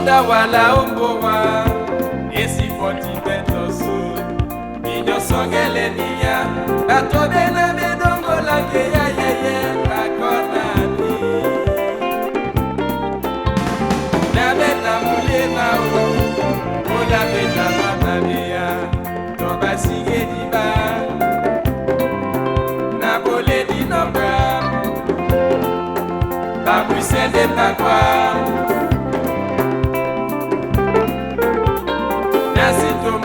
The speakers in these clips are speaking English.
Onda wala umbowa esi poti betosu Ido songele niya atobe na bedongo lange ya yeye akona ni Na beta mulema o Ola beta mamalia Toba sige diba Na bole di nombra Babu sende pakwa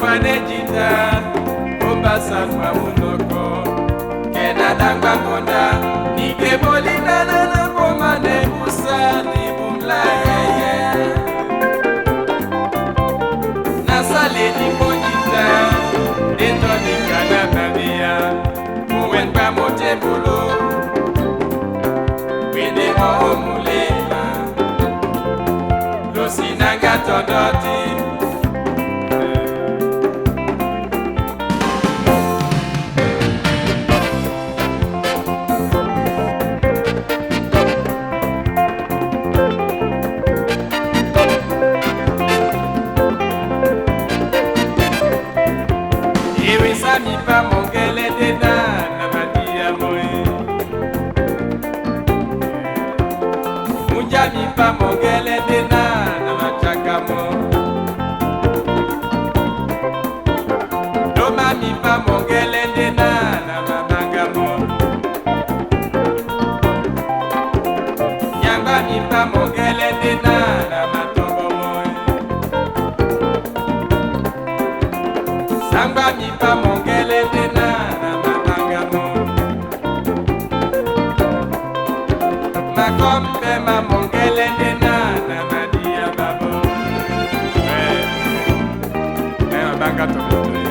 Mane jita Ombasa kwa munoko Kena dangba konda Nike bolina na pomane Musa ni bumla yeye Nasale ni bonita Dento ni kana nabia Mwen pa mote bolo Wene mo mulema Losinanga tondoti Mi pa mongele de na madia moe Munja mi pa mongele de na machaka mo Doma mi pa mongele de na mabanga mo Nyamba mi pa mongele de na matombo moe Samba mi pa mongele de na mabanga mo Makombe ma mongele de na madia babo mabanga tomoto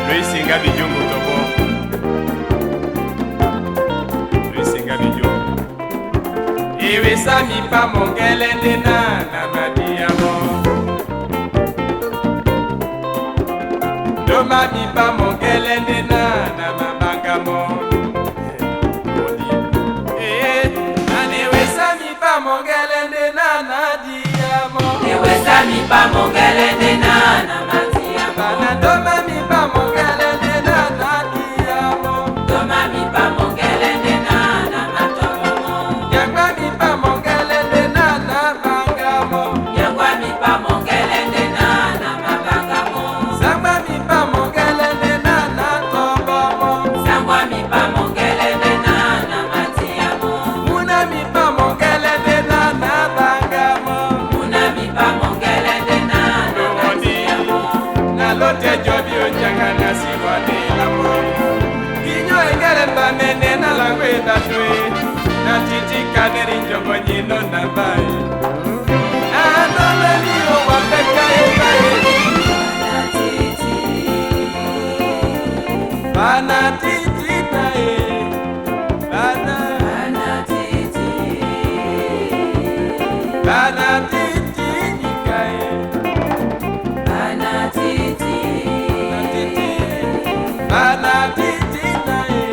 Luisinga bijungu tobo Luisinga bijungu Iwe sami pa mongele de na madia mo Doma mi pa mongele de na mabanga mo Anewesa mi pa mongele de na nadia mo Anewesa mi pa mongele de na matia mo Doma mi pa mongele de na nadia mo Doma mi pa mongele de na matomo mo Yangwa mi pa mongele de na banga mo Yangwa mi pa mongele de na mabanga mo Samba mi pa mongele de na tombo mo Sangwa mi pa mongele de na matia mo Muna mi pa mongele de na banga mo Muna mi pa mongele de na matia mo Nalote jobi onjanga na siwani la mo Kinyo engele mba mene na langwe batwe Na titi kaneri njongo njino na bai Adome ni o wapeka ebae Bana titi na e Bana titi Bana titi nika e Bana titi Bana titi na e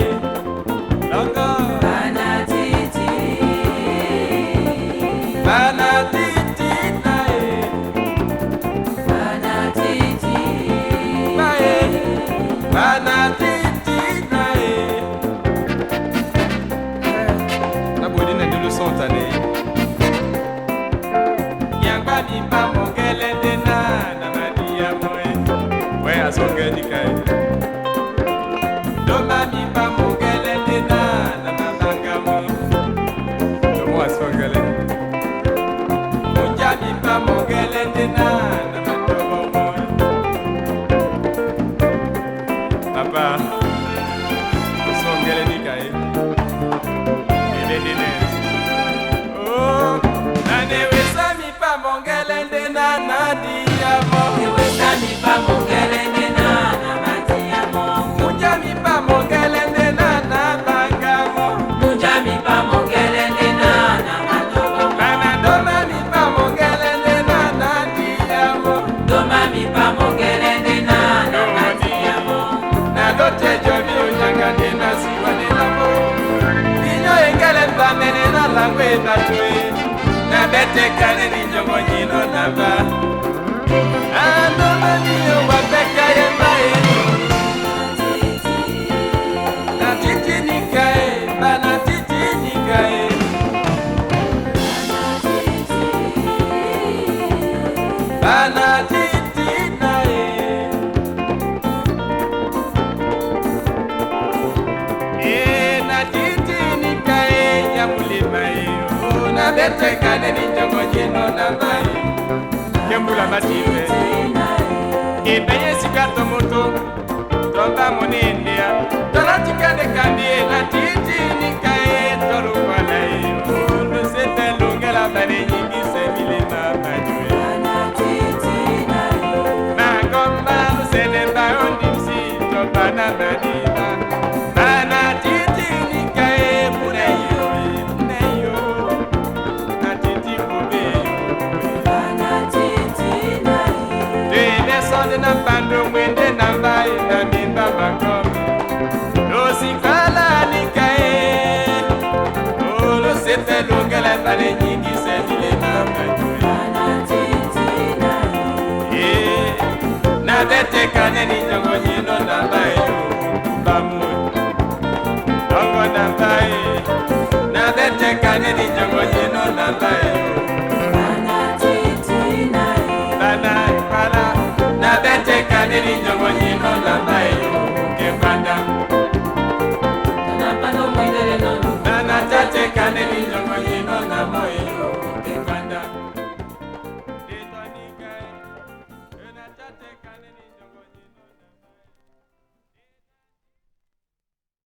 Longo Bana titi Bana titi na e Bana titi Bana titi na e Na bodina de le sontane Yangba mi pa mongele de na madia moe We asongeni kai Doma mi pa mongele de na mabanga mo Domo asongele Munja mi pa mongele de na matobo moe Papa Asongele ni kai Nene Oh Nane wesa mi pa mongele de na nadia mo Anewesa mi pa mongele de na matia mo Munja mi pa mongele de na banga mo Munja mi pa mongele de na matomo mo Bana doma mi pa mongele de na nadia mo Doma mi pa mongele de na matia mo Nalote jobi onjanga de na siwani la mo Kinyo engele mba mene na langwe batwe bete kane ni jongo nyino namba ano maniyo wapeka yembaye na titi nikae bana titi nikae bana titi nae na titi nikae nyamulima na bete kane ni jongo nyino namba Kembula matipe Ibeye sikato moto Toba monindia Tolatika de kandie na titi nikae Tolu wale Ulu sete lunga la bane nyingi se mile mabajwe Magomba usene baondi msi Toba na madina Bana titi nikae Muneyo Na titi kube na pando mwende na mbai na mimba makomi Losi kala nikae Olo sepe lunga la pale nyingi se vile mama jwe na bete kane ni jongo nyino na